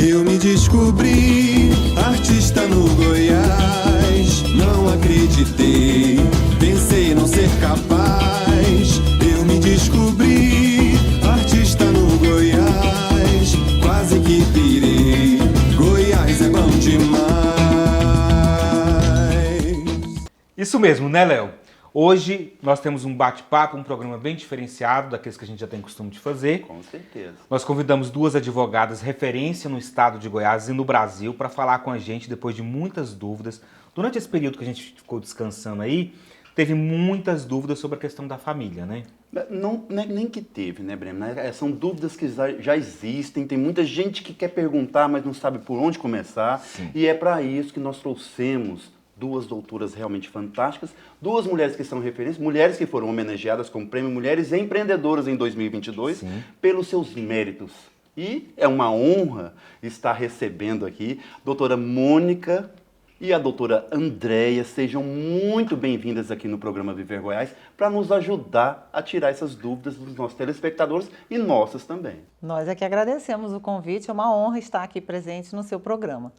Eu me descobri artista no Goiás. Não acreditei, pensei não ser capaz. Eu me descobri artista no Goiás. Quase que pirei, Goiás é bom demais. Isso mesmo, né, Léo? Hoje nós temos um bate-papo, um programa bem diferenciado daqueles que a gente já tem costume de fazer. Com certeza. Nós convidamos duas advogadas referência no estado de Goiás e no Brasil para falar com a gente depois de muitas dúvidas. Durante esse período que a gente ficou descansando aí, teve muitas dúvidas sobre a questão da família, né? Não, nem que teve, né, Breno? São dúvidas que já existem, tem muita gente que quer perguntar, mas não sabe por onde começar. Sim. E é para isso que nós trouxemos duas doutoras realmente fantásticas, duas mulheres que são referências, mulheres que foram homenageadas com o Prêmio Mulheres Empreendedoras em 2022, Sim. pelos seus méritos. E é uma honra estar recebendo aqui a doutora Mônica e a doutora Andréia. Sejam muito bem-vindas aqui no programa Viver Goiás para nos ajudar a tirar essas dúvidas dos nossos telespectadores e nossas também. Nós é que agradecemos o convite, é uma honra estar aqui presente no seu programa.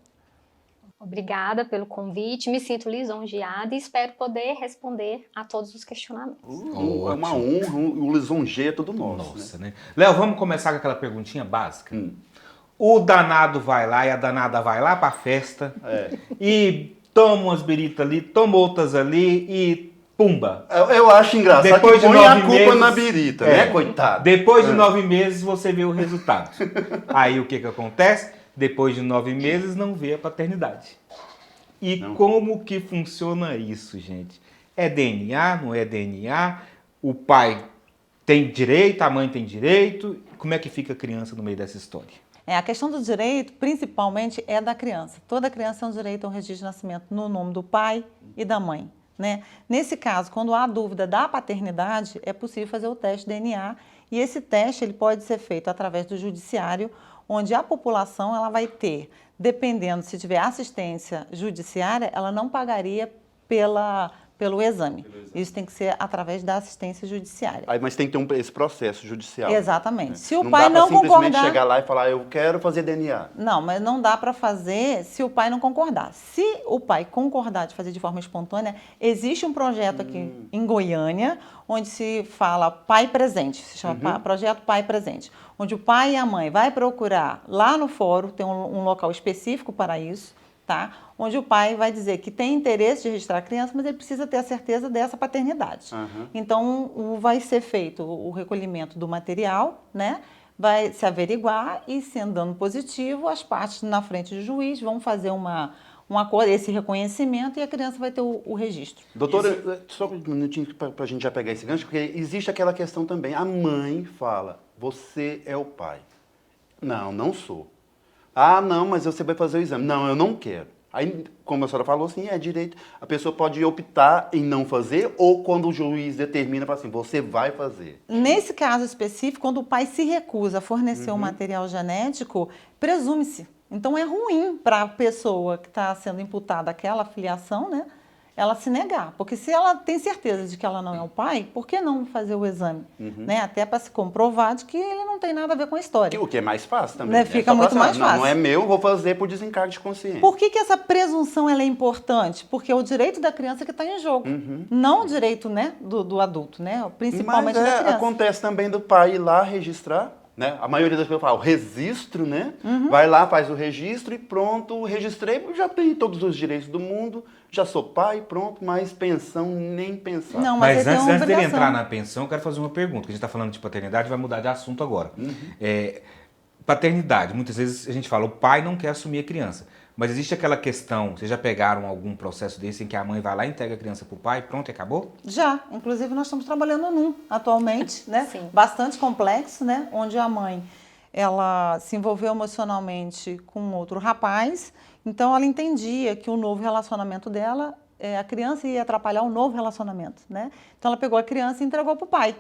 Obrigada pelo convite, me sinto lisonjeada e espero poder responder a todos os questionamentos. É uma honra, o lisonjeio é todo nosso. Nossa, né? Léo, vamos começar com aquela perguntinha básica. O danado vai lá e a danada vai lá pra festa e toma umas biritas ali, toma outras ali e pumba. Eu acho engraçado Depois que de põe a 9 culpa meses, na birita, né, coitado? Depois de 9 meses você vê o resultado. Aí o que acontece? Depois de 9 meses não vê a paternidade. E como que funciona isso, gente? É DNA, não é DNA? O pai tem direito, a mãe tem direito? Como é que fica a criança no meio dessa história? A questão do direito, principalmente, é da criança. Toda criança tem um direito ao registro de nascimento no nome do pai e da mãe, né? Nesse caso, quando há dúvida da paternidade, é possível fazer o teste DNA e esse teste ele pode ser feito através do judiciário, onde a população ela vai ter, dependendo se tiver assistência judiciária, ela não pagaria pelo exame. Isso tem que ser através da assistência judiciária. Mas tem que ter esse processo judicial. Exatamente. Né? Se o pai não simplesmente concordar, chegar lá e falar, eu quero fazer DNA. Não, mas não dá para fazer se o pai não concordar. Se o pai concordar de fazer de forma espontânea, existe um projeto aqui em Goiânia, onde se fala pai presente, se chama projeto pai presente, onde o pai e a mãe vai procurar lá no fórum, tem um local específico para isso, tá? Onde o pai vai dizer que tem interesse de registrar a criança, mas ele precisa ter a certeza dessa paternidade. Então, vai ser feito o recolhimento do material, né? Vai se averiguar e, sendo dando positivo, as partes na frente do juiz vão fazer esse reconhecimento e a criança vai ter o registro. Doutora, só um minutinho para a gente já pegar esse gancho, porque existe aquela questão também. A mãe fala, você é o pai. Não, não sou. Ah, não, mas você vai fazer o exame. Não, eu não quero. Aí, como a senhora falou, assim, é direito. A pessoa pode optar em não fazer ou quando o juiz determina, fala assim, você vai fazer. Nesse caso específico, quando o pai se recusa a fornecer o material genético, presume-se. Então, é ruim para a pessoa que está sendo imputada aquela filiação, né? Ela se negar. Porque se ela tem certeza de que ela não é o pai, por que não fazer o exame? Né? Até para se comprovar de que ele não tem nada a ver com a história. O que é mais fácil também. Né? Fica muito mais fácil. Não é meu, vou fazer por desencargo de consciência. Por que essa presunção ela é importante? Porque é o direito da criança que está em jogo. Não o direito, né, do adulto, né? Principalmente da criança. Acontece também do pai ir lá registrar. Né? A maioria das pessoas fala, o registro, né? Vai lá, faz o registro e pronto, registrei, já tenho todos os direitos do mundo, já sou pai, pronto, mas pensão nem pensar. Não, Mas antes dele entrar na pensão, eu quero fazer uma pergunta, que a gente está falando de paternidade, vai mudar de assunto agora. Paternidade, muitas vezes a gente fala, o pai não quer assumir a criança, mas existe aquela questão, vocês já pegaram algum processo desse em que a mãe vai lá e entrega a criança para o pai, pronto, e acabou? Já, inclusive nós estamos trabalhando num atualmente, né? Sim. Bastante complexo, né? Onde a mãe, ela se envolveu emocionalmente com outro rapaz, então ela entendia que o novo relacionamento dela, a criança ia atrapalhar o novo relacionamento, né? Então ela pegou a criança e entregou para o pai.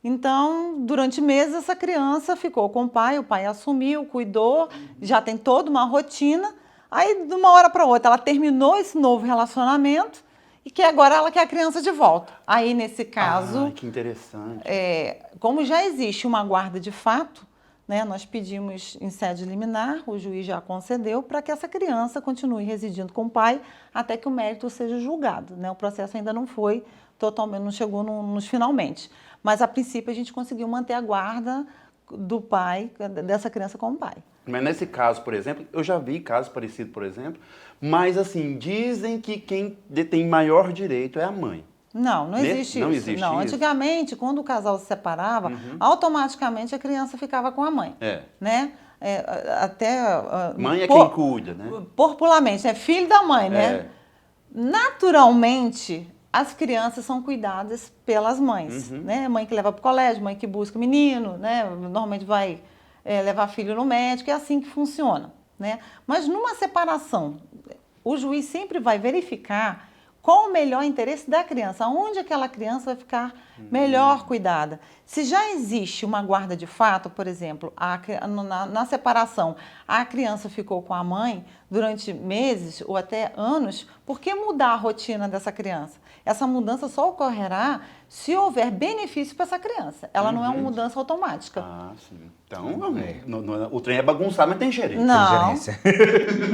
Então, durante meses, essa criança ficou com o pai assumiu, cuidou, já tem toda uma rotina. Aí, de uma hora para outra, ela terminou esse novo relacionamento e que agora ela quer a criança de volta. Aí, nesse caso, que interessante. como já existe uma guarda de fato, né, nós pedimos em sede liminar, o juiz já concedeu, para que essa criança continue residindo com o pai até que o mérito seja julgado, né? O processo ainda não foi totalmente, não chegou nos finalmente. Mas, a princípio, a gente conseguiu manter a guarda do pai, dessa criança com o pai. Mas nesse caso, por exemplo, eu já vi casos parecidos, por exemplo, mas assim, dizem que quem detém maior direito é a mãe. Não existe não isso. Existe não, isso? antigamente, quando o casal se separava, automaticamente a criança ficava com a mãe. Né? Mãe é quem cuida, né? Popularmente, é filho da mãe, né? Naturalmente, as crianças são cuidadas pelas mães, né? Mãe que leva para o colégio, mãe que busca o menino, né? Normalmente vai levar filho no médico, é assim que funciona, né? Mas numa separação, o juiz sempre vai verificar qual o melhor interesse da criança, onde aquela criança vai ficar melhor cuidada. Se já existe uma guarda de fato, por exemplo, na separação, a criança ficou com a mãe durante meses ou até anos, por que mudar a rotina dessa criança? Essa mudança só ocorrerá se houver benefício para essa criança. Ela não é uma mudança automática. Ah, sim. Então, o trem é bagunçado, mas tem gerência. Não.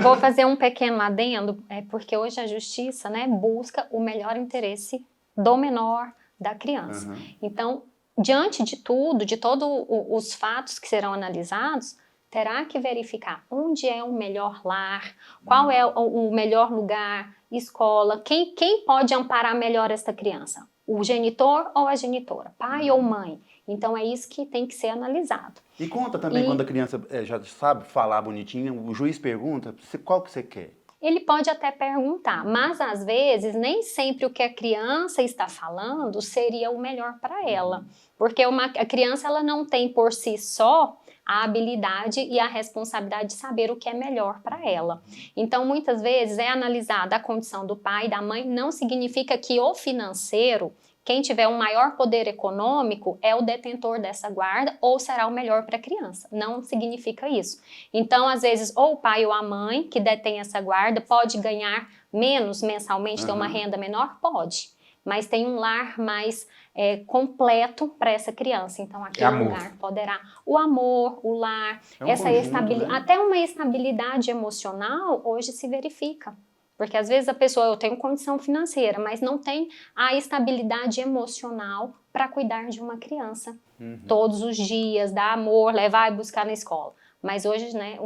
Vou fazer um pequeno adendo, porque hoje a justiça, né, busca o melhor interesse do menor, da criança. Então, diante de tudo, de todos os fatos que serão analisados, terá que verificar onde é o melhor lar, qual é o melhor lugar, escola, quem pode amparar melhor esta criança? O genitor ou a genitora? Pai ou mãe? Então, é isso que tem que ser analisado. E conta também quando a criança já sabe falar bonitinho, o juiz pergunta, qual que você quer? Ele pode até perguntar, mas às vezes nem sempre o que a criança está falando seria o melhor para ela. Porque a criança ela não tem por si só a habilidade e a responsabilidade de saber o que é melhor para ela. Então, muitas vezes é analisada a condição do pai e da mãe, não significa que o financeiro, quem tiver um maior poder econômico é o detentor dessa guarda ou será o melhor para a criança. Não significa isso. Então, às vezes, ou o pai ou a mãe que detém essa guarda pode ganhar menos mensalmente, ter uma renda menor? Pode. Mas tem um lar mais completo para essa criança. Então, aquele lugar poderá... O amor, o lar, essa estabilidade, né? Até uma estabilidade emocional hoje se verifica. Porque às vezes a pessoa, eu tenho condição financeira, mas não tem a estabilidade emocional para cuidar de uma criança. Todos os dias, dar amor, levar e buscar na escola. Mas hoje, né,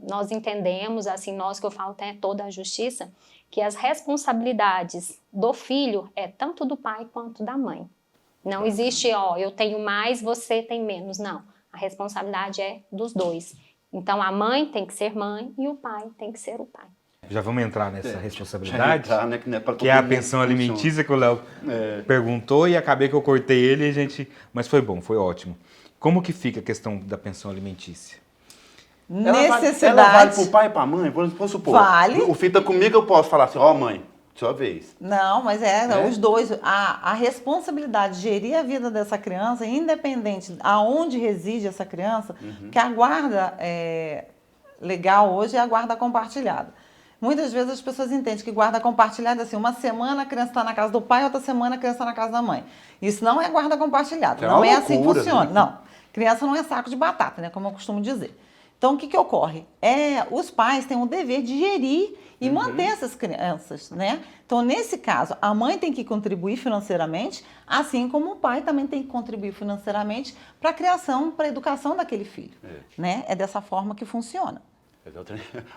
nós entendemos, assim, nós que eu falo até toda a justiça, que as responsabilidades do filho é tanto do pai quanto da mãe. Não existe, eu tenho mais, você tem menos. Não, a responsabilidade é dos dois. Então a mãe tem que ser mãe e o pai tem que ser o pai. Já vamos entrar nessa responsabilidade, né, que é a pensão alimentícia que o Léo perguntou e acabei que eu cortei ele, mas foi bom, foi ótimo. Como que fica a questão da pensão alimentícia? Necessidade. Ela vale pro pai e pra mãe? Vamos supor. Vale. O filho tá comigo, eu posso falar assim, mãe, sua vez. Não, mas os dois. A responsabilidade de gerir a vida dessa criança, independente aonde reside essa criança, que a guarda legal hoje é a guarda compartilhada. Muitas vezes as pessoas entendem que guarda compartilhada é assim, uma semana a criança está na casa do pai, outra semana a criança está na casa da mãe. Isso não é guarda compartilhada, não é assim que funciona. Né? Não, criança não é saco de batata, né, como eu costumo dizer. Então, o que ocorre? Os pais têm o dever de gerir e manter essas crianças, né? Então, nesse caso, a mãe tem que contribuir financeiramente, assim como o pai também tem que contribuir financeiramente para a criação, para a educação daquele filho, né? É dessa forma que funciona.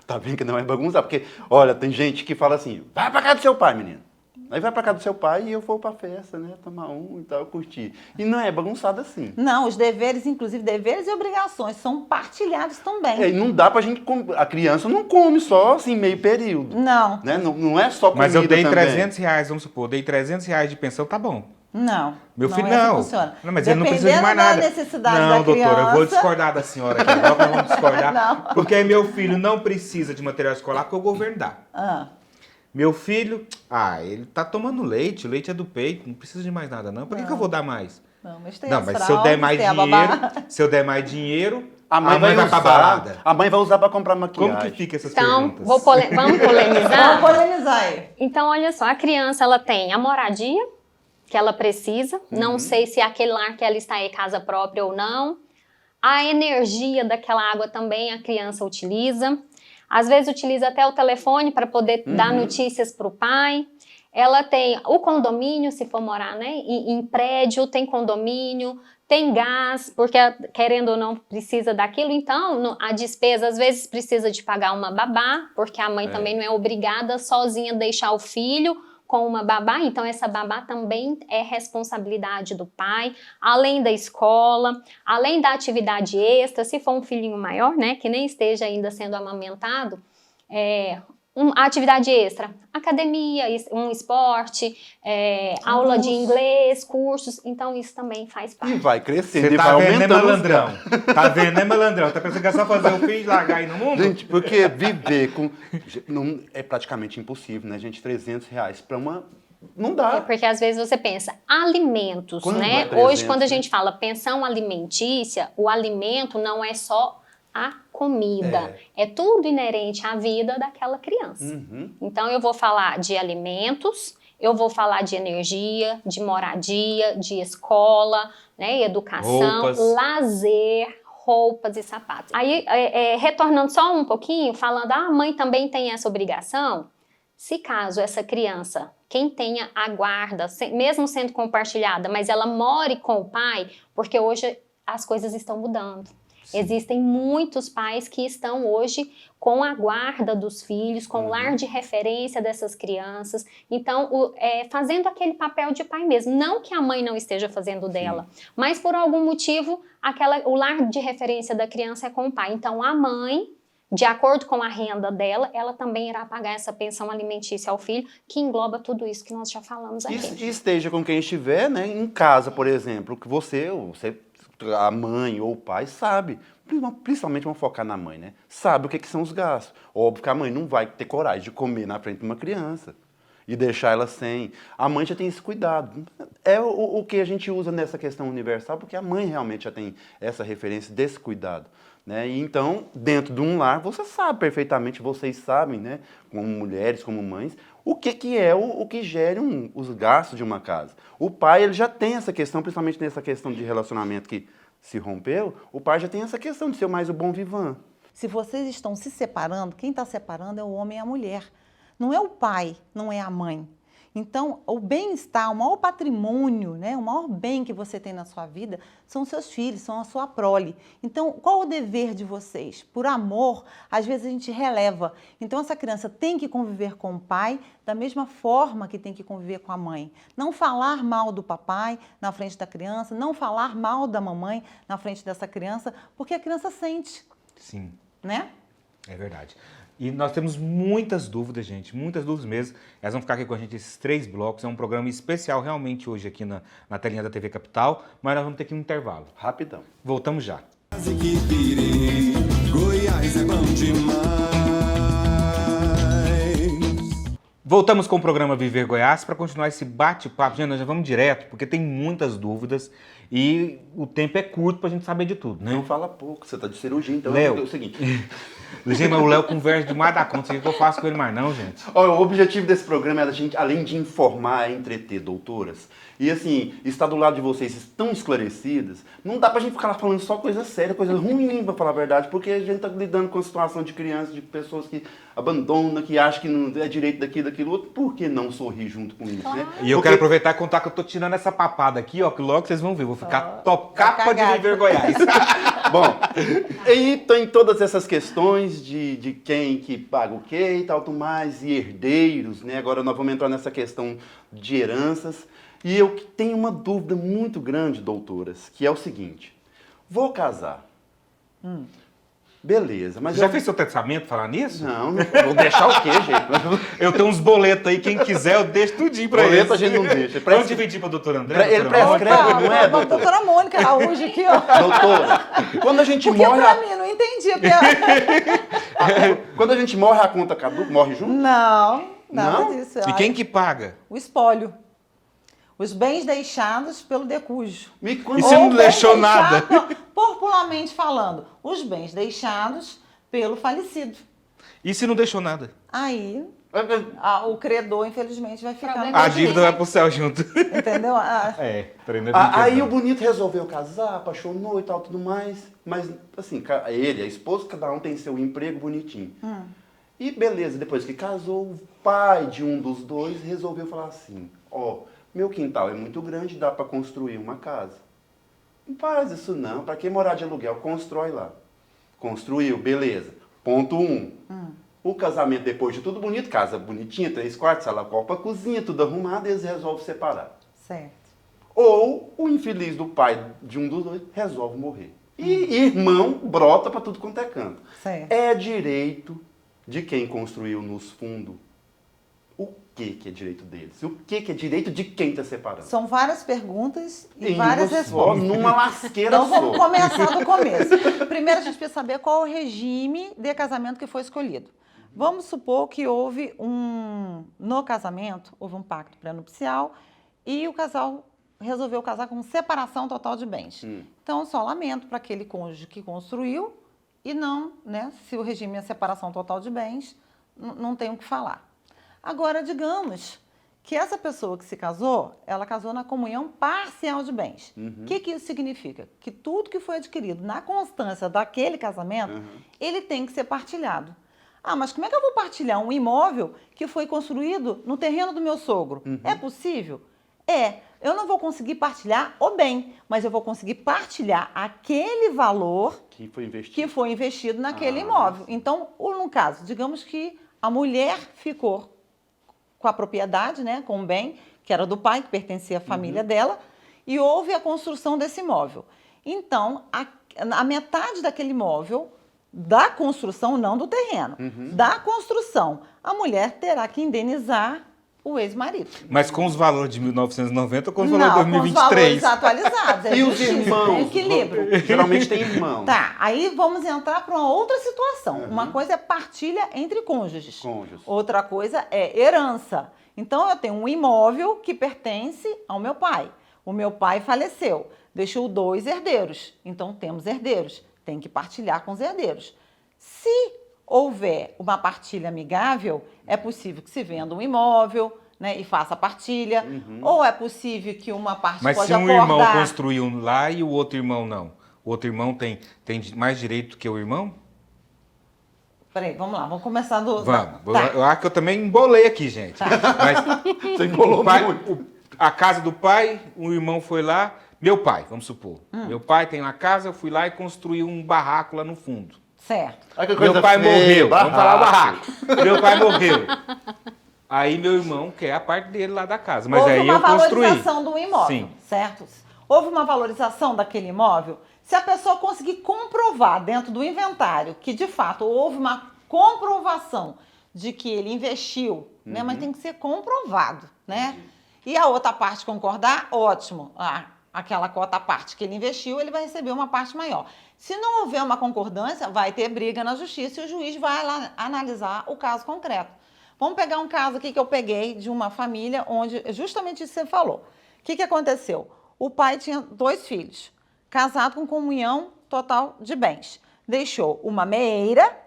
Tá vendo que não é bagunçar? Porque, olha, tem gente que fala assim, vai pra casa do seu pai, menino. Aí vai pra casa do seu pai e eu vou pra festa, né? Tomar e tal, curtir. E não é bagunçado assim. Não, os deveres, inclusive deveres e obrigações, são partilhados também. E não dá pra gente... A criança não come só, assim, meio período. Não. Né? Não é só comida. Mas eu dei também. R$300, vamos supor, dei R$300 de pensão, tá bom. Não. Meu filho não. não. Funciona. Não, mas ele não precisa de mais nada. Da necessidade não, da doutora, criança... eu vou discordar da senhora aqui. Agora nós vamos discordar. Não. Porque meu filho não precisa de material escolar porque o governo dá. Meu filho, ele tá tomando leite, o leite é do peito, não precisa de mais nada, não. Por que eu vou dar mais? Não, mas tem mas se eu der mais dinheiro, a mãe vai pra balada. A mãe vai usar pra comprar maquiagem. Como que fica essas perguntas? Vamos polemizar? Vamos polemizar aí. Então, olha só, a criança, ela tem a moradia que ela precisa. Não sei se aquele lar que ela está é casa própria ou não. A energia daquela água também a criança utiliza. Às vezes utiliza até o telefone para poder dar notícias para o pai. Ela tem o condomínio, se for morar, né, em prédio, tem condomínio, tem gás, porque querendo ou não precisa daquilo. Então, a despesa às vezes precisa de pagar uma babá, porque a mãe também não é obrigada sozinha a deixar o filho com uma babá, então essa babá também é responsabilidade do pai, além da escola, além da atividade extra, se for um filhinho maior, né, que nem esteja ainda sendo amamentado, a atividade extra, academia, um esporte, aula de inglês, cursos, então isso também faz parte. E vai crescendo, Você e tá vai vendo, né, aumentando. malandrão? Tá vendo, né, malandrão? Tá pensando que é só fazer o filho e largar aí no mundo? Gente, porque viver com... Não, é praticamente impossível, né, gente? R$300 para uma... Não dá. Porque às vezes você pensa, alimentos, Quando né? é 300, Hoje, quando a né? gente fala pensão alimentícia, o alimento não é só a comida. É tudo inerente à vida daquela criança. Então, eu vou falar de alimentos, eu vou falar de energia, de moradia, de escola, né, educação, Roupas. lazer, roupas e sapatos. Aí, retornando só um pouquinho, falando, a mãe também tem essa obrigação. Se caso essa criança, quem tenha a guarda, mesmo sendo compartilhada, mas ela more com o pai, porque hoje as coisas estão mudando. Sim. Existem muitos pais que estão hoje com a guarda dos filhos, com o lar de referência dessas crianças. Então, fazendo aquele papel de pai mesmo. Não que a mãe não esteja fazendo dela, mas por algum motivo, o lar de referência da criança é com o pai. Então, a mãe, de acordo com a renda dela, ela também irá pagar essa pensão alimentícia ao filho, que engloba tudo isso que nós já falamos aqui. E esteja com quem estiver, né, em casa, por exemplo, que você, a mãe ou o pai sabe, principalmente vamos focar na mãe, né? Sabe o que são os gastos. Óbvio que a mãe não vai ter coragem de comer na frente de uma criança e deixar ela sem. A mãe já tem esse cuidado. É o que a gente usa nessa questão universal, porque a mãe realmente já tem essa referência desse cuidado. Né? E então, dentro de um lar, você sabe perfeitamente, vocês sabem, né, como mulheres, como mães, o que é o que gera os gastos de uma casa. O pai, ele já tem essa questão, principalmente nessa questão de relacionamento que se rompeu, o pai já tem essa questão de ser mais o bom vivant. Se vocês estão se separando, quem está separando é o homem e a mulher. Não é o pai, não é a mãe. Então, o bem-estar, o maior patrimônio, né, o maior bem que você tem na sua vida são os seus filhos, são a sua prole. Então, qual o dever de vocês? Por amor, às vezes a gente releva. Então, essa criança tem que conviver com o pai da mesma forma que tem que conviver com a mãe. Não falar mal do papai na frente da criança, não falar mal da mamãe na frente dessa criança, porque a criança sente. Sim. Né? É verdade. E nós temos muitas dúvidas, gente, muitas dúvidas mesmo. Elas vão ficar aqui com a gente esses 3 blocos. É um programa especial realmente hoje aqui na telinha da TV Capital, mas nós vamos ter que ir um intervalo. Rapidão. Voltamos já. Quase que pirei, Goiás é bom demais. Voltamos com o programa Viver Goiás para continuar esse bate-papo. Gente, nós já vamos direto, porque tem muitas dúvidas e o tempo é curto para a gente saber de tudo, né? Não fala pouco, você tá de cirurgia, então Léo. é o seguinte. Gente, mas o Léo conversa demais da conta. O que eu faço com ele mais não, gente? Olha, o objetivo desse programa é a gente, além de informar, é entreter, doutoras. E assim, estar do lado de vocês tão esclarecidas, não dá pra gente ficar falando só coisa séria, coisa ruim, pra falar a verdade, porque a gente tá lidando com a situação de crianças, de pessoas que abandonam, que acham que não é direito daquilo outro. Por que não sorrir junto com isso, né? E eu quero aproveitar e contar que eu tô tirando essa papada aqui, ó, que logo vocês vão ver. Vou ficar top capa de Viver Goiás. Bom, e tem todas essas questões de quem que paga o quê e tal, tudo mais, e herdeiros, né? Agora nós vamos entrar nessa questão de heranças. E eu tenho uma dúvida muito grande, doutoras, que é o seguinte. Vou casar. Beleza, mas Você já fez seu testamento falar nisso? Não, vou deixar o quê, gente? Eu tenho uns boletos aí, quem quiser eu deixo tudinho pra Boleto eles. a gente não deixa. Vamos dividir pra doutora André? Ele doutora Mônica? prescreve, não é, doutora? Doutora Mônica Araújo aqui, ó. Doutora, quando a gente Porque morre... pra mim, não entendi. Quando a gente morre, a conta caduca, morre junto? Não, nada Não? disso. E quem que paga? O espólio. Os bens deixados pelo decúgio. Me E conta. se não Ou deixou bens nada? deixados, não, popularmente falando, os bens deixados pelo falecido. E se não deixou nada? Aí O credor, infelizmente, vai ficar no A dívida vai pro céu junto. Entendeu? Treino Aí o bonito resolveu casar, apaixonou e tal, tudo mais. Mas, assim, ele, a esposa, cada um tem seu emprego bonitinho. E beleza, depois que casou, o pai de um dos dois resolveu falar assim, meu quintal é muito grande, dá para construir uma casa. Não faz isso não, para que morar de aluguel? Constrói lá. Construiu, beleza. Ponto 1. O casamento, depois de tudo bonito, casa bonitinha, 3 quartos, sala, copa, cozinha, tudo arrumado, eles resolvem separar. Certo. Ou o infeliz do pai de um dos dois resolve morrer. E irmão brota para tudo quanto é canto. Certo. É direito de quem construiu nos fundos. O que é direito deles? O que é direito de quem está separando? São várias perguntas e Em várias só, respostas. numa lasqueira Então vamos só. começar do começo. Primeiro a gente precisa saber qual é o regime de casamento que foi escolhido. Vamos supor que no casamento, houve um pacto pré-nupcial e o casal resolveu casar com separação total de bens. Então, só lamento para aquele cônjuge que construiu e não, né, se o regime é separação total de bens, não tem o que falar. Agora, digamos que essa pessoa que se casou, ela casou na comunhão parcial de bens. O que isso significa? Que tudo que foi adquirido na constância daquele casamento, ele tem que ser partilhado. Mas como é que eu vou partilhar um imóvel que foi construído no terreno do meu sogro? É possível? Eu não vou conseguir partilhar o bem, mas eu vou conseguir partilhar aquele valor Que foi investido naquele imóvel. Então, no caso, digamos que a mulher ficou com a propriedade, né, com o bem, que era do pai, que pertencia à família dela, e houve a construção desse imóvel. Então, a metade daquele imóvel, da construção, não do terreno, da construção, a mulher terá que indenizar o ex-marido. Mas com os valores de 1990 ou com os valores de Com os 2023? valores atualizados. E os irmãos? É equilíbrio. Geralmente tem irmãos. Tá, aí vamos entrar para uma outra situação. Uma coisa é partilha entre cônjuges. Outra coisa é herança. Então, eu tenho um imóvel que pertence ao meu pai. O meu pai faleceu, deixou 2 herdeiros. Então, temos herdeiros. Tem que partilhar com os herdeiros. Se houver uma partilha amigável, é possível que se venda um imóvel, né, e faça a partilha. Ou é possível que uma parte Mas pode se um acordar... irmão construiu lá e o outro irmão não? O outro irmão tem mais direito que o irmão? Peraí, vamos lá, vamos começar do... Vamos. Tá. Eu acho que eu também embolei aqui, gente. Mas Você embolou a casa do pai, o irmão foi lá, meu pai, vamos supor. Meu pai tem uma casa, eu fui lá e construí um barraco lá no fundo. Certo. Meu pai morreu, vamos falar barraco. Meu pai morreu. Aí meu irmão quer a parte dele lá da casa, mas Houve aí uma eu construí. valorização do imóvel, Sim. certo? Houve uma valorização daquele imóvel. Se a pessoa conseguir comprovar dentro do inventário que, de fato, houve uma comprovação de que ele investiu, né? Mas tem que ser comprovado, né? E a outra parte concordar, ótimo. Aquela cota à parte que ele investiu, ele vai receber uma parte maior. Se não houver uma concordância, vai ter briga na justiça e o juiz vai lá analisar o caso concreto. Vamos pegar um caso aqui que eu peguei de uma família onde, justamente isso que você falou. O que aconteceu? O pai tinha 2 filhos, casado com comunhão total de bens. Deixou uma meeira,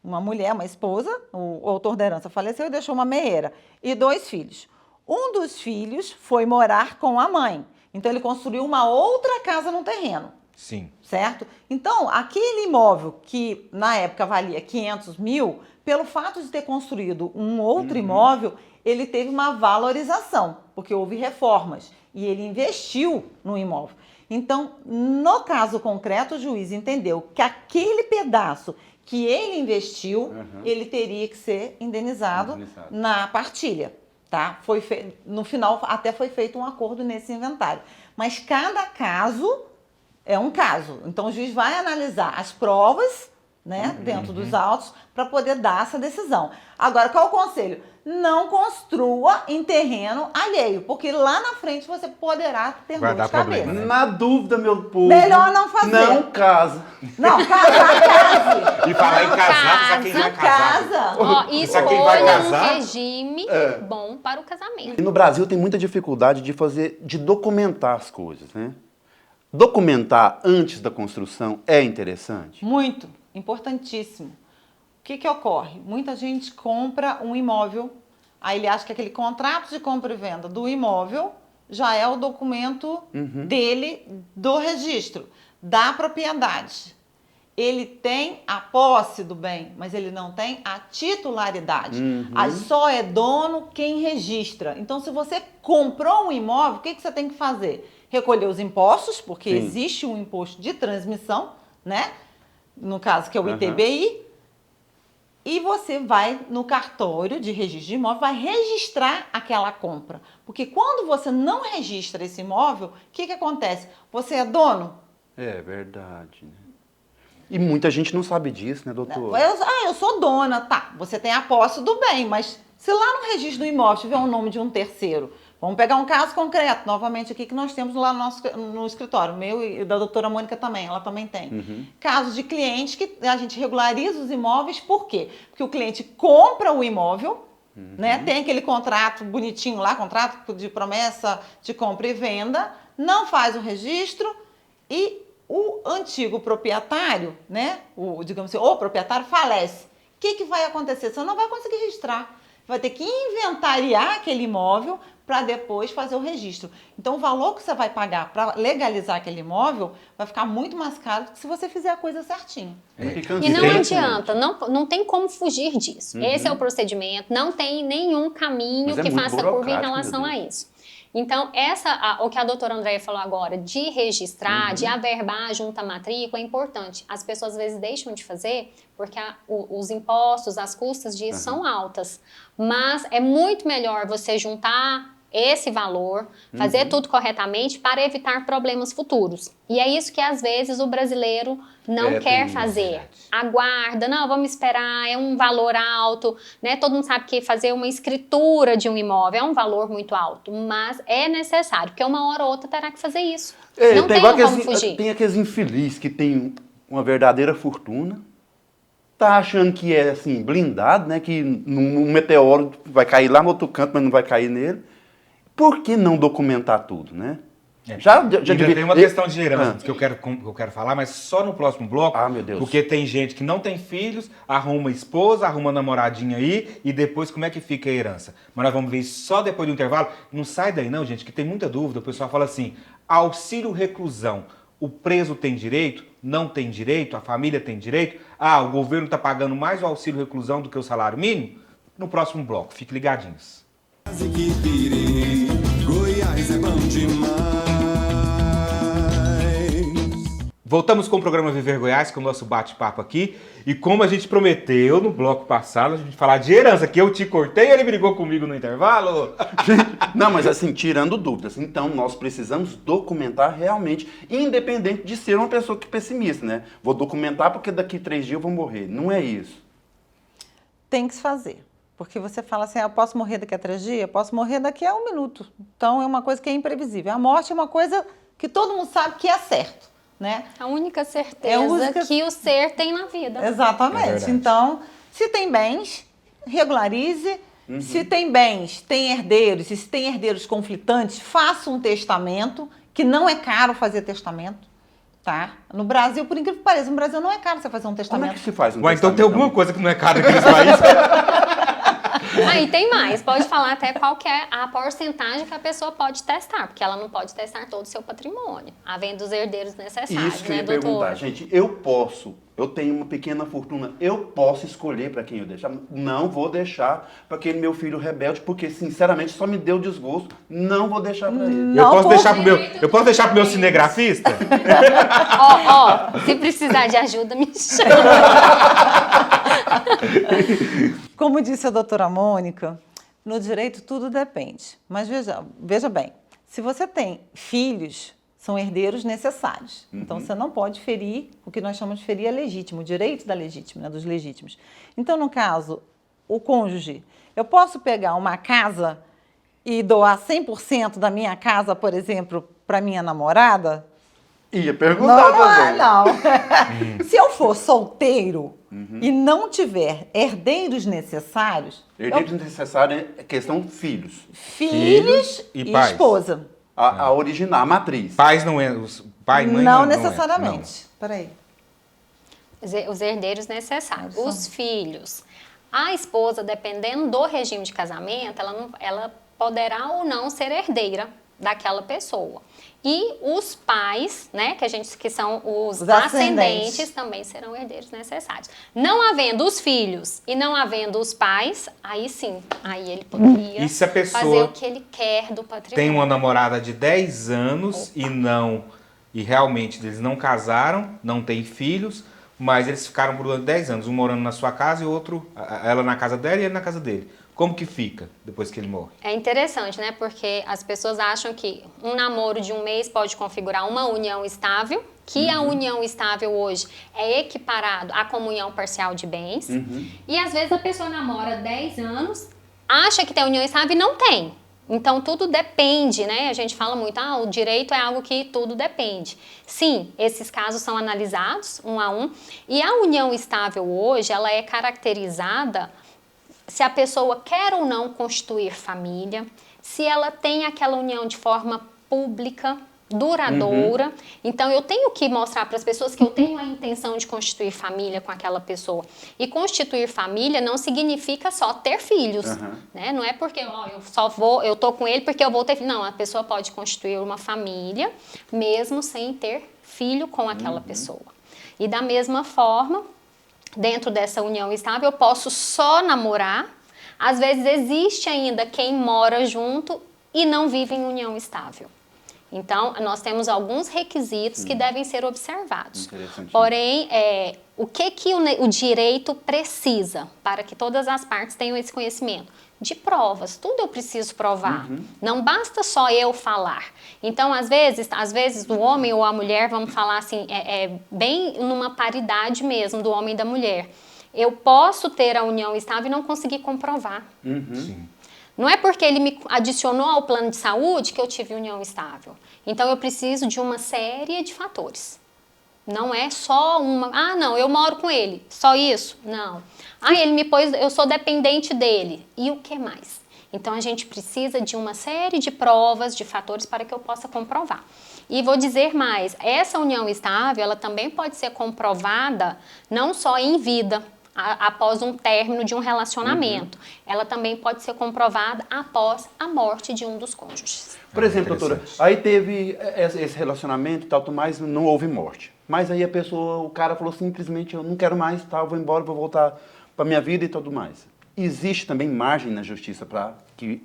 uma mulher, uma esposa, o autor da herança faleceu e deixou uma meeira, e 2 filhos. Um dos filhos foi morar com a mãe. Então, ele construiu uma outra casa no terreno. Sim. Certo? Então, aquele imóvel que, na época, valia 500 mil, pelo fato de ter construído um outro imóvel, ele teve uma valorização, porque houve reformas e ele investiu no imóvel. Então, no caso concreto, o juiz entendeu que aquele pedaço que ele investiu, ele teria que ser indenizado na partilha. Tá? No final, até foi feito um acordo nesse inventário. Mas cada caso é um caso. Então, o juiz vai analisar as provas, né, dentro dos autos para poder dar essa decisão. Agora, qual o conselho? Não construa em terreno alheio, porque lá na frente você poderá ter dor de cabeça. Né? Na dúvida, meu povo. Melhor não fazer. Não casa. Não, case. E falar em casar, sabe quem vai casar? Casa. Ó, Sabe quem vai escolha um casar? regime bom para o casamento. E no Brasil tem muita dificuldade de documentar as coisas, né? Documentar antes da construção é interessante? Muito, importantíssimo. que ocorre? Muita gente compra um imóvel, aí ele acha que aquele contrato de compra e venda do imóvel já é o documento dele, do registro, da propriedade. Ele tem a posse do bem, mas ele não tem a titularidade. Aí só é dono quem registra. Então, se você comprou um imóvel, o que você tem que fazer? Recolher os impostos, porque existe um imposto de transmissão, né? No caso, que é o ITBI. E você vai no cartório de registro de imóvel, vai registrar aquela compra. Porque quando você não registra esse imóvel, o que acontece? Você é dono? É verdade, né? E muita gente não sabe disso, né, doutor? Eu sou dona, tá. Você tem a posse do bem, mas se lá no registro do imóvel tiver o nome de um terceiro, vamos pegar um caso concreto, novamente aqui, que nós temos lá no escritório, meu e da doutora Mônica também, ela também tem. Casos de clientes que a gente regulariza os imóveis, por quê? Porque o cliente compra o imóvel, né? Tem aquele contrato bonitinho lá, contrato de promessa de compra e venda, não faz o registro e o antigo proprietário, né, digamos assim, o proprietário falece. O que vai acontecer? Você não vai conseguir registrar. Vai ter que inventariar aquele imóvel para depois fazer o registro. Então, o valor que você vai pagar para legalizar aquele imóvel vai ficar muito mais caro do que se você fizer a coisa certinho. E não adianta, não tem como fugir disso. Esse é o procedimento, não tem nenhum caminho que faça curva em relação a isso. Então, o que a doutora Andréia falou agora, de registrar, de averbar junto à matrícula, é importante. As pessoas às vezes deixam de fazer porque os impostos, as custas disso são altas. Mas é muito melhor você juntar esse valor, fazer tudo corretamente para evitar problemas futuros. E é isso que às vezes o brasileiro não quer fazer. Aguarda, não, vamos esperar, é um valor alto, né? Todo mundo sabe que fazer uma escritura de um imóvel é um valor muito alto, mas é necessário, porque uma hora ou outra terá que fazer isso. Não tem como fugir. Tem aqueles infelizes que têm uma verdadeira fortuna, tá achando que é assim, blindado, né? Que um meteoro vai cair lá no outro canto, mas não vai cair nele. Por que não documentar tudo, né? Já tem uma questão de herança que eu quero falar, mas só no próximo bloco. Ah, meu Deus. Porque tem gente que não tem filhos, arruma esposa, arruma namoradinha aí, e depois como é que fica a herança? Mas nós vamos ver isso só depois do intervalo. Não sai daí não, gente, que tem muita dúvida. O pessoal fala assim, auxílio reclusão, o preso tem direito? Não tem direito? A família tem direito? Ah, o governo está pagando mais o auxílio reclusão do que o salário mínimo? No próximo bloco, fiquem ligadinhos. Quase que pirei, Goiás é bom demais. Voltamos com o programa Viver Goiás, com o nosso bate-papo aqui. E como a gente prometeu no bloco passado, a gente falar de herança, que eu te cortei e ele brigou comigo no intervalo. Não, mas assim, tirando dúvidas. Então, nós precisamos documentar realmente, independente de ser uma pessoa que é pessimista, né? Vou documentar porque daqui 3 dias eu vou morrer. Não é isso. Tem que se fazer. Porque você fala assim, eu posso morrer daqui a 3 dias? Eu posso morrer daqui a 1 minuto. Então, é uma coisa que é imprevisível. A morte é uma coisa que todo mundo sabe que é certo, né? A única certeza que o ser tem na vida. Exatamente. Então, se tem bens, regularize. Se tem bens, tem herdeiros. E se tem herdeiros conflitantes, faça um testamento, que não é caro fazer testamento. Tá? No Brasil, por incrível que pareça, no Brasil não é caro você fazer um testamento. Como é que se faz um Ué, então testamento? tem alguma coisa que não é caro naqueles países. Aí tem mais, pode falar até qual que é a porcentagem que a pessoa pode testar, porque ela não pode testar todo o seu patrimônio, havendo os herdeiros necessários, Isso que eu né, ia doutor? perguntar. Gente, eu tenho uma pequena fortuna, eu posso escolher para quem eu deixar. Não vou deixar para aquele meu filho rebelde, porque sinceramente só me deu desgosto. Não vou deixar para ele. Eu posso deixar pro meu cinegrafista? Ó, se precisar de ajuda, me chama. Como disse a doutora Mônica, no direito tudo depende. Mas veja bem, se você tem filhos, são herdeiros necessários. Então, você não pode ferir o que nós chamamos de ferir a legítimo, o direito da legítima, né, dos legítimos. Então, no caso, o cônjuge, eu posso pegar uma casa e doar 100% da minha casa, por exemplo, para minha namorada? Ia perguntar também. Não. Se eu for solteiro e não tiver herdeiros necessários... Herdeiros necessários é questão filhos. Filhos e e pais. esposa. A original, a matriz. Pais não é... Pai, mãe Não não necessariamente. É, Peraí. Os herdeiros necessários. São. Os filhos. A esposa, dependendo do regime de casamento, ela poderá ou não ser herdeira daquela pessoa. E os pais, né, que são os ascendentes, também serão herdeiros necessários. Não havendo os filhos e não havendo os pais, aí sim, aí ele poderia E se a pessoa fazer o que ele quer do patrimônio. tem uma namorada de 10 anos e realmente eles não casaram, não têm filhos, mas eles ficaram por 10 anos, um morando na sua casa e o outro, ela na casa dela e ele na casa dele. Como que fica depois que ele morre? É interessante, né? Porque as pessoas acham que um namoro de um mês pode configurar uma união estável, que a união estável hoje é equiparado à comunhão parcial de bens. E às vezes a pessoa namora 10 anos, acha que tem união estável e não tem. Então tudo depende, né? A gente fala muito, o direito é algo que tudo depende. Sim, esses casos são analisados um a um. E a união estável hoje, ela é caracterizada se a pessoa quer ou não constituir família, se ela tem aquela união de forma pública, duradoura. Então, eu tenho que mostrar para as pessoas que eu tenho a intenção de constituir família com aquela pessoa. E constituir família não significa só ter filhos, né? Não é porque eu tô com ele porque eu vou ter filho. Não, a pessoa pode constituir uma família mesmo sem ter filho com aquela pessoa. E da mesma forma, dentro dessa união estável, eu posso só namorar. Às vezes existe ainda quem mora junto e não vive em união estável. Então, nós temos alguns requisitos que devem ser observados. Porém, o que o direito precisa para que todas as partes tenham esse conhecimento? De provas, tudo eu preciso provar. Não basta só eu falar. Então, às vezes o homem ou a mulher, vamos falar assim, bem numa paridade mesmo do homem e da mulher. Eu posso ter a união estável e não conseguir comprovar. Sim. Não é porque ele me adicionou ao plano de saúde que eu tive união estável. Então, eu preciso de uma série de fatores. Não é só uma... não, eu moro com ele. Só isso? Não. Ele me pôs... Eu sou dependente dele. E o que mais? Então, a gente precisa de uma série de provas, de fatores para que eu possa comprovar. E vou dizer mais. Essa união estável, ela também pode ser comprovada não só em vida, após um término de um relacionamento. Ela também pode ser comprovada após a morte de um dos cônjuges. Por exemplo, doutora, aí teve esse relacionamento e tal, mas não houve morte. Mas aí o cara falou simplesmente, eu não quero mais, vou embora, vou voltar para minha vida e tudo mais. Existe também margem na justiça para que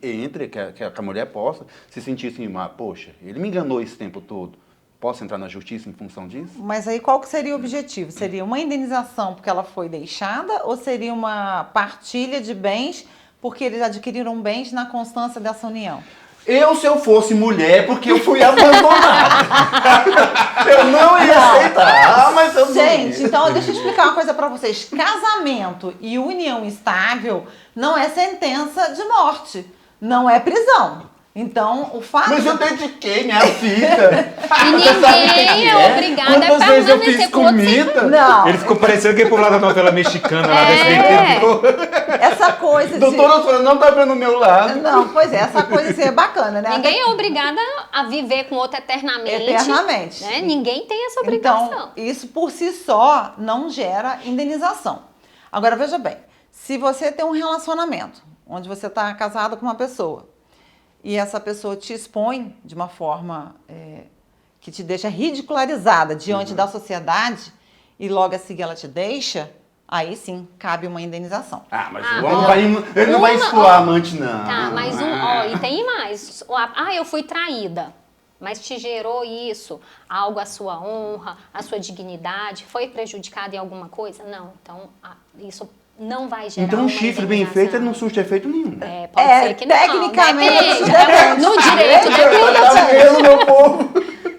a mulher possa se sentir assim, poxa, ele me enganou esse tempo todo. Posso entrar na justiça em função disso? Mas aí qual que seria o objetivo? Seria uma indenização porque ela foi deixada ou seria uma partilha de bens porque eles adquiriram bens na constância dessa união? Se eu fosse mulher, porque eu fui abandonada. Eu não ia aceitar. Mas eu Gente, então deixa eu explicar uma coisa pra vocês. Casamento e união estável não é sentença de morte, não é prisão. Então, o fato... Mas eu dediquei minha vida. E ninguém é obrigado a Quantas vezes eu fiz comida? Não. Ele ficou parecendo aquele povo lá da novela mexicana, lá Essa coisa de... Doutora, não tá vendo o meu lado. Não, pois é, essa coisa assim é bacana, né? Ninguém é obrigado a viver com outro eternamente. Eternamente. Né? Ninguém tem essa obrigação. Então, isso por si só não gera indenização. Agora, veja bem, se você tem um relacionamento onde você está casado com uma pessoa e essa pessoa te expõe de uma forma que te deixa ridicularizada diante da sociedade e logo a seguir ela te deixa, aí sim cabe uma indenização. Mas o homem ele não vai expor a amante, não. Tá, mas e tem mais. Eu fui traída. Mas te gerou isso, algo à sua honra, à sua dignidade, foi prejudicado em alguma coisa? Não. Então, isso não vai gerar então, um chifre bem feito não surte efeito nenhum. Pode ser que não. Tecnicamente, depende. No direito depende. Meu povo.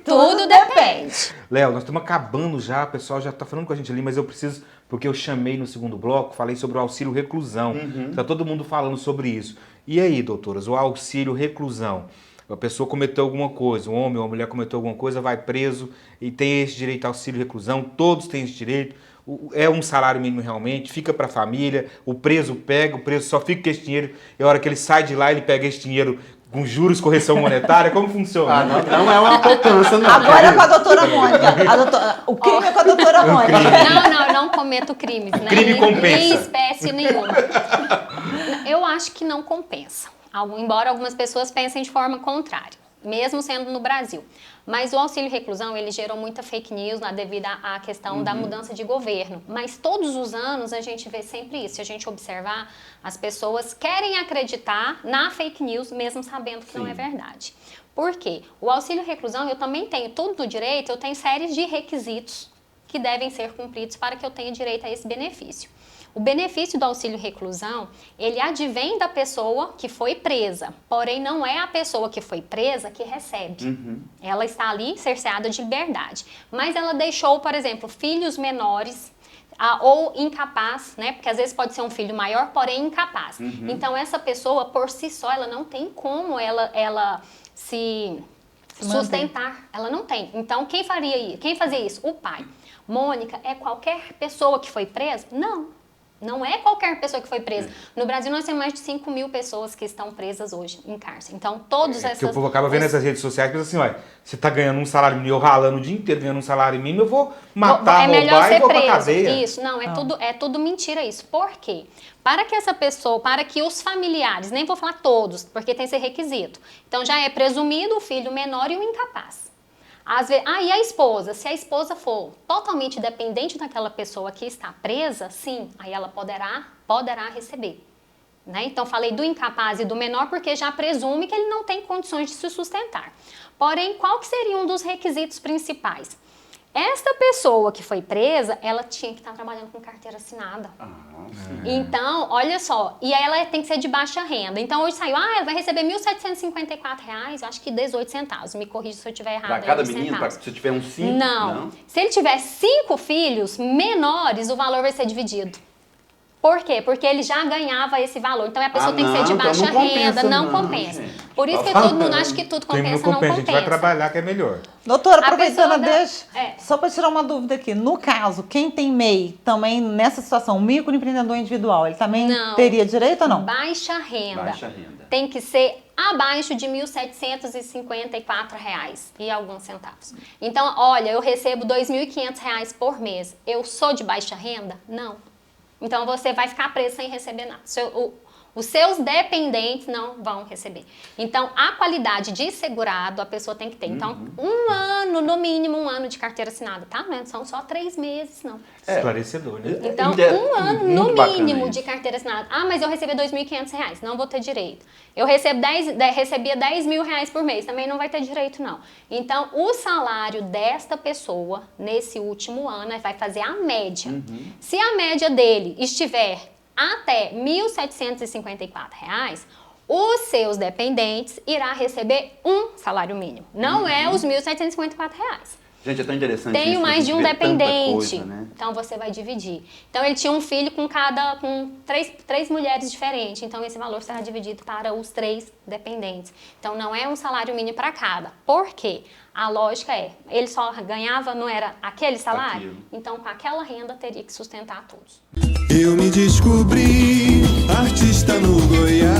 Tudo depende. Léo, nós estamos acabando já, o pessoal já está falando com a gente ali, mas eu preciso, porque eu chamei no segundo bloco, falei sobre o auxílio reclusão. Está todo mundo falando sobre isso. E aí, doutoras, o auxílio reclusão? A pessoa cometeu alguma coisa, um homem ou uma mulher cometeu alguma coisa, vai preso e tem esse direito ao auxílio reclusão, todos têm esse direito. É um salário mínimo realmente, fica para a família, o preso pega, o preso só fica com esse dinheiro, e a hora que ele sai de lá, ele pega esse dinheiro Com juros, correção monetária, como funciona? Ah, não é uma poupança, não. Agora é com a doutora Mônica. O crime é com a doutora Mônica. Não cometo crimes, né? crime compensa. Nem espécie nenhuma. Eu acho que não compensa. Embora algumas pessoas pensem de forma contrária, mesmo sendo no Brasil. Mas o auxílio reclusão, ele gerou muita fake news devido à questão da mudança de governo. Mas todos os anos a gente vê sempre isso. Se a gente observar, as pessoas querem acreditar na fake news, mesmo sabendo que não é verdade. Por quê? O auxílio reclusão, eu também tenho tudo no direito, eu tenho séries de requisitos que devem ser cumpridos para que eu tenha direito a esse benefício. O benefício do auxílio reclusão, ele advém da pessoa que foi presa, porém não é a pessoa que foi presa que recebe. Ela está ali cerceada de liberdade, mas ela deixou, por exemplo, filhos menores ou incapaz, né? Porque às vezes pode ser um filho maior, porém incapaz. Então essa pessoa, por si só, ela não tem como ela se sustentar. Ela não tem. Então quem fazia isso? O pai. Mônica, é qualquer pessoa que foi presa? Não é qualquer pessoa que foi presa. No Brasil, nós temos mais de 5 mil pessoas que estão presas hoje em cárcere. Então, todos essas... Que o povo acaba vendo essas redes sociais e pensa assim, olha, você tá ganhando um salário mínimo, eu ralando o dia inteiro ganhando um salário mínimo, eu vou matar, roubar e vou pra cadeia. Isso, é tudo mentira isso. Por quê? Para que essa pessoa, para que os familiares, nem vou falar todos, porque tem esse requisito. Então, já é presumido o filho menor e o incapaz. Às vezes, e a esposa? Se a esposa for totalmente dependente daquela pessoa que está presa, sim, aí ela poderá receber. Né? Então, falei do incapaz e do menor porque já presume que ele não tem condições de se sustentar. Porém, qual que seria um dos requisitos principais? Esta pessoa que foi presa, ela tinha que estar trabalhando com carteira assinada. Então, olha só, e aí ela tem que ser de baixa renda. Então, hoje saiu, ela vai receber R$ 1.754, eu acho que 18 centavos. Me corrija se eu estiver errado. Para cada menino, se eu tiver uns 5? Não. Se ele tiver 5 filhos menores, o valor vai ser dividido. Por quê? Porque ele já ganhava esse valor. Então, a pessoa tem que ser de baixa renda, não compensa. Por isso que todo mundo acha que tudo compensa, não compensa. A gente vai trabalhar que é melhor. Doutora, aproveitando, só para tirar uma dúvida aqui. No caso, quem tem MEI, também nessa situação, microempreendedor individual, ele também teria direito ou não? Baixa renda. Baixa renda. Tem que ser abaixo de R$ 1.754 e alguns centavos. Então, olha, eu recebo R$ 2.500 por mês. Eu sou de baixa renda? Não. Então, você vai ficar preso sem receber nada. Os seus dependentes não vão receber. Então, a qualidade de segurado a pessoa tem que ter. Então, no mínimo, um ano de carteira assinada, tá? Não são só 3 meses, não. Esclarecedor, né? Então, um ano no mínimo de carteira assinada. Mas eu recebi R$ 2.500, não vou ter direito. Eu recebia R$ 10.000 por mês, também não vai ter direito, não. Então, o salário desta pessoa, nesse último ano, vai fazer a média. Se a média dele estiver até R$ 1.754, os seus dependentes irá receber um salário mínimo. Não é os R$ 1.754. Gente, é tão interessante Tenho isso, mais de um dependente. Coisa, né? Então você vai dividir. Então ele tinha um filho com três mulheres diferentes. Então esse valor será dividido para os 3 dependentes. Então não é um salário mínimo para cada. Por quê? A lógica é, ele só ganhava, não era aquele salário? Então com aquela renda teria que sustentar todos. Eu me descobri artista no Goiás.